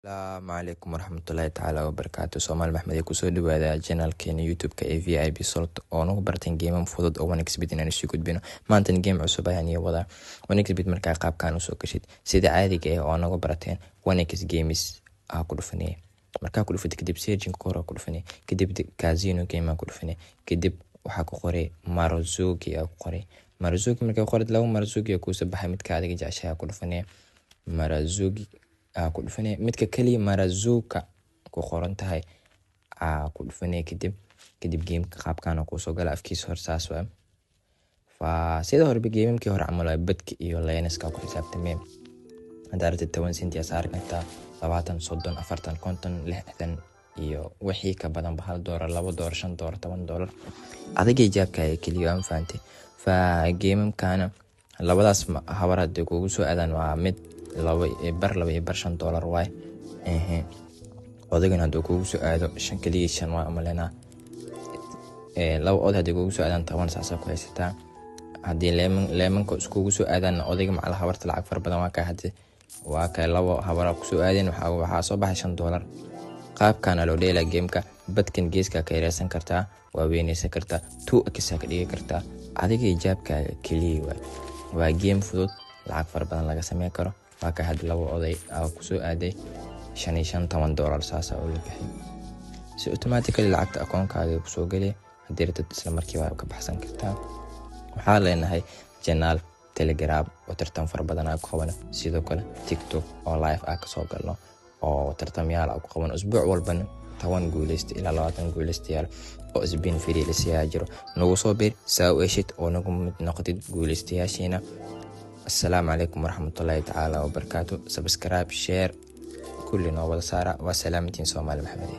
السلام عليكم ورحمة الله تعالى وبركاته. Soomaali Maxmed ee kusoo dhawaada channelkeena YouTube-ka ee VIP Salt oo nagu barteen game fudud oo 1xbet inaan isu gudbino. Maanta game cusub ayaan iyo wada 1xbet markaa qaabkaan u soo gashid sida caadiga ah oo nagu barateen 1x games ku dhufanay. Markaa ku dhufatid kadib searching kora ku dhufanay kadib casino game ku dhufanay kadib waxa ku qoray Marzuki ku qoray Marzuki markaa qorid laba Marzuki ku soo baxay mid ka adiga jeceshahay ku dhufanay Marzuki ku dhufanay midka kaliya Marzuka ku qoran tahay ku dhufanay kadib game qaabkaan ku soo gala afkiisa hor saas waa sida hore game-kii hore camal badki iyo leenaska ku xisaabtamay hadaarta 10 sent ya saarnata 20 30 40 50 60 iyo wixii ka badan ba $1 $2 $5 $10 adiga jaabka ay kaliya aan faantay game-kana labadaas habarad kugu soo aadan waa mid laba bar $5 waay odagana haduu kugu soo aado 5 kaliya 5 waa amalena laba od hadii kugu soo aadan 10 saasa ku haysataa hadii leemanka iskugu soo aadan odaga macal habarta lacag far badan waa ka hadii waa ka laba habara ku soo aadeen waxa soo baxay $5 qaabkan loo dheelaa game-ka badkan geeska ka yareysan kartaa waa weynaysan kartaa 2x ka dhigi kartaa adiga jaabka kaliya waa game fudud lacag far badan laga sameyn karo waa ka had laba oday ku soo aaday $10 saasa oo la bixin si automatically lacagta akoonkaaga ku soo galay hadii rabtid isla markiiba ka baxsan kartaa waxaa leenahay channel Telegram oo tartan far badan ku qaban sidoo kale TikTok oo live ka soo galno oo tartamyaal ku qaban usbuuc walba 10 guuleysta ilaa 20 guuleystayaal oo isbin free la sii jiro nagu soo bir saaweshid oo nagu mid noqotid guuleystayaashiina. السلام عليكم ورحمة الله تعالى وبركاته. سبسكرايب شير كلنا ولا سارة وسلامتين. Soomaali Maxmed.